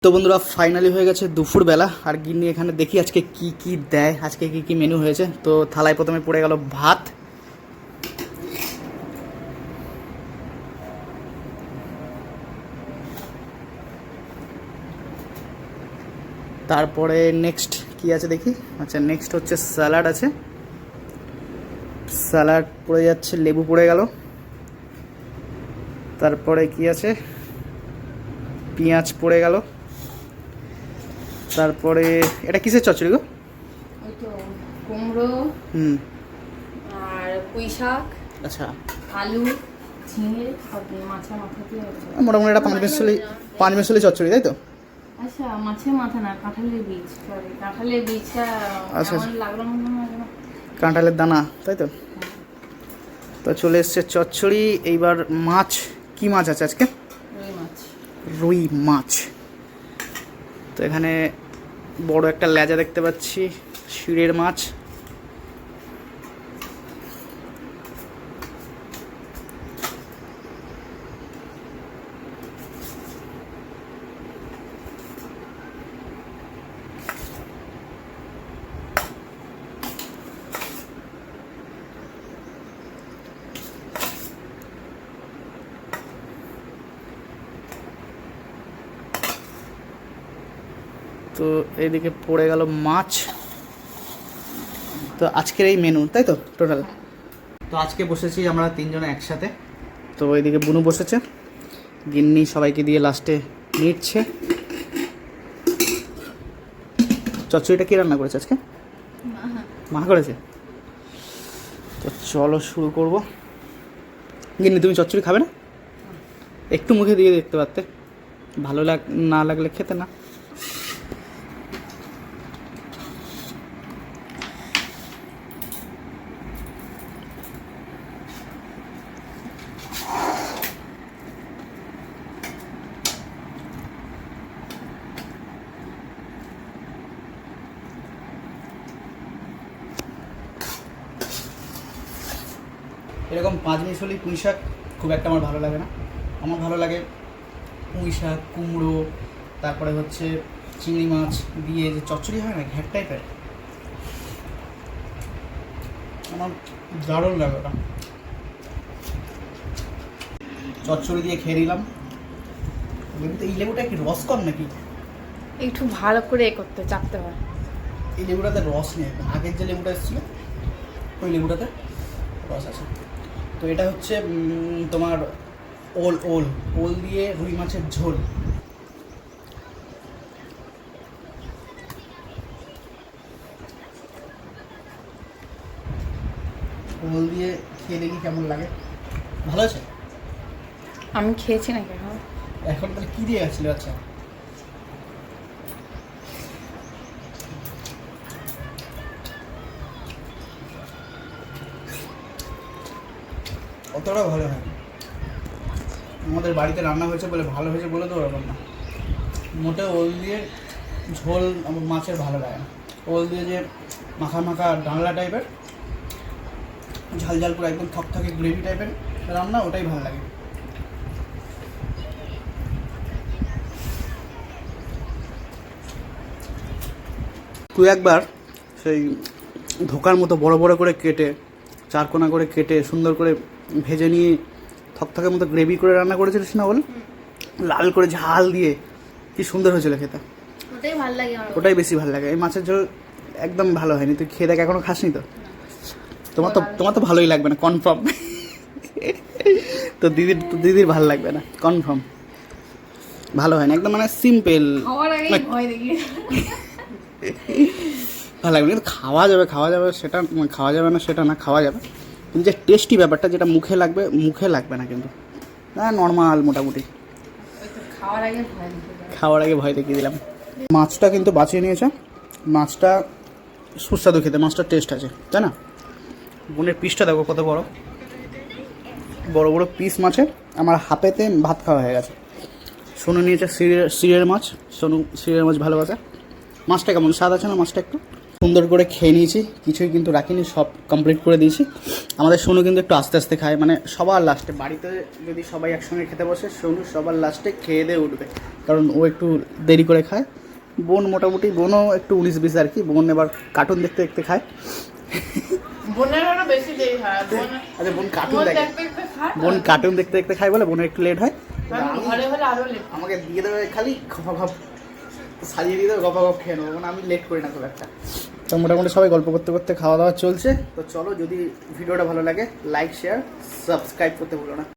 তো বন্ধুরা ফাইনালি হয়ে গেছে দুপুরবেলা আর গিন্নি এখানে দেখি আজকে কি কি দেয়, আজকে কি কি মেনু হয়েছে। তো থালায় প্রথমে পড়ে গেল ভাত, তারপরে নেক্সট কি আছে দেখি। আচ্ছা নেক্সট হচ্ছে স্যালাড আছে, স্যালাড পড়ে যাচ্ছে, লেবু পড়ে গেল। তারপরে কি আছে, পেঁয়াজ পড়ে গেল। তারপরে এটা কিসের চচ্চড়ি গো? ওই তো কুমড়ো আর পুঁই শাক, আচ্ছা আলু, ঝিঙে, মাছের মাথা দিয়ে হয়েছে। মোটামুটি এটা পাঁচ মিশালি চচ্চড়ি, তাই তো? আচ্ছা মাছের মাথা না, কাঁঠালের বীজ, সরি কাঁঠালের বীজটা আচ্ছা এমন লাগলো মনে হয় যেন। কাঁঠালের দানা, তাই তো? তো চলে এসছে চচ্চড়ি। এইবার মাছ, কি মাছ আছে আজকে? রুই মাছ। রুই মাছ। তো এখানে বড় একটা লেজা দেখতে পাচ্ছি, শিরের মাছ। তো এইদিকে পড়ে গেল মাছ। তো আজকের এই মেনু, তাই তো টোটাল? তো আজকে বসেছি আমরা তিনজনে একসাথে। তো এইদিকে বুনু বসেছে, গিন্নি সবাইকে দিয়ে লাস্টে নিচ্ছে। চচ্চড়িটা কি রান্না করেছে আজকে? মা করেছে। তো চলো শুরু করব। গিন্নি তুমি চচ্চড়ি খাবে না? একটু মুখে দিয়ে দেখতে পারতে, ভালো না লাগলে খেতে না। এরকম পাঁচমিশালি পুঁই শাক খুব একটা আমার ভালো লাগে না। আমার ভালো লাগে পুঁই শাক, কুমড়ো, তারপরে হচ্ছে চিংড়ি মাছ দিয়ে যে চচ্চড়ি হয় না, ঘ্যাট টাইপের, আমার দারুণ লাগে ওটা। চচ্চড়ি দিয়ে খেয়ে নিলাম। লেবুতে, এই লেবুটা কি রস কম নাকি? একটু ভালো করে করতে চাপতে হয়। এই লেবুটাতে রস নেই, আগের যে লেবুটা এসেছিল ওই লেবুটাতে রস আছে। তো এটা হচ্ছে তোমার ওল ওল ওল দিয়ে রুই মাছের ঝোল। ওল দিয়ে খেয়ে দেখি কেমন লাগে। ভালো আছে? আমি খেয়েছি নাকি এখন? এখন তাহলে কী দিয়ে গেছিলো? আচ্ছা অতটা ভালো হয় না। আমাদের বাড়িতে রান্না হয়েছে বলে ভালো হয়েছে বলে তো ওরকম না। মোটে ওল দিয়ে ঝোল আমার মাছের ভালো লাগে না। ওল দিয়ে যে মাখা মাখা ডালনা টাইপের, ঝাল ঝাল করে একদম থকথকে গ্রেভি টাইপের রান্না, ওটাই ভালো লাগে। তুই একবার সেই ধোকার মতো বড় বড় করে কেটে, চারকোনা করে কেটে সুন্দর করে ভেজে নিয়ে থকথকের মতো গ্রেভি করে রান্না করেছিলিস না? বল, লাল করে ঝাল দিয়ে কি সুন্দর হয়েছিল খেতে। ওটাই ভালো লাগে আমার। ওটাই বেশি ভালো লাগে। এই মাছের ঝোল একদম ভালো হয়নি। তুই খেয়ে দেখ, এখনো খাসনি তো? তোমার তো ভালোই লাগবে না, কনফার্ম। তো দিদির ভালো লাগবে না, কনফার্ম ভালো হয় না একদম, মানে সিম্পল। ভালো লাগবে, কিন্তু খাওয়া যাবে সেটা, খাওয়া যাবে না সেটা না, খাওয়া যাবে, কিন্তু যে টেস্টি ব্যাপারটা যেটা মুখে লাগবে না কিন্তু। হ্যাঁ নর্মাল মোটামুটি। খাওয়ার আগে ভয় দেখিয়ে দিলাম। মাছটা কিন্তু বাঁচিয়ে নিয়েছে, মাছটা সুস্বাদু খেতে, মাছটা টেস্ট আছে, তাই না? বোনের পিসটা দেখো কত বড় বড় বড় পিস মাছের। আমার হাফেতে ভাত খাওয়া হয়ে গেছে। সোনু নিয়েছে সিরের মাছ, সোনু সিরের মাছ ভালোবাসে। মাছটা কেমন স্বাদ আছে না মাছটা? একটু সুন্দর করে খেয়ে নিয়েছি, কিছুই কিন্তু রাখিনি, সব কমপ্লিট করে দিয়েছি। আমাদের সোনু কিন্তু একটু আস্তে আস্তে খায়, মানে সবার লাস্টে, বাড়িতে যদি সবাই একসঙ্গে খেতে বসে সোনু সবার লাস্টে খেয়ে দিয়ে উঠবে, কারণ ও একটু দেরি করে খায়। বোন মোটামুটি, বোনও একটু 19-20 আর কি, বোন এবার কার্টুন দেখতে দেখতে খায়। বোনের আরো বেশি দেরি হয়। আচ্ছা বোন কার্টুন দেখে, বোন কার্টুন দেখতে দেখতে খায় বলে বোনের একটু লেট হয়। ঘরে হলে আরো লেট। আমাকে দিয়ে দেবে খালি গপ সাজিয়ে দিয়ে দেবে, গপ খেয়ে নেবো, মানে আমি লেট করি না খুব একটা। তো মোটামুটি সবাই গল্প করতে করতে খাওয়া দাওয়া চলছে। তো চলো, যদি ভিডিওটা ভালো লাগে লাইক শেয়ার সাবস্ক্রাইব করতে ভুলো না।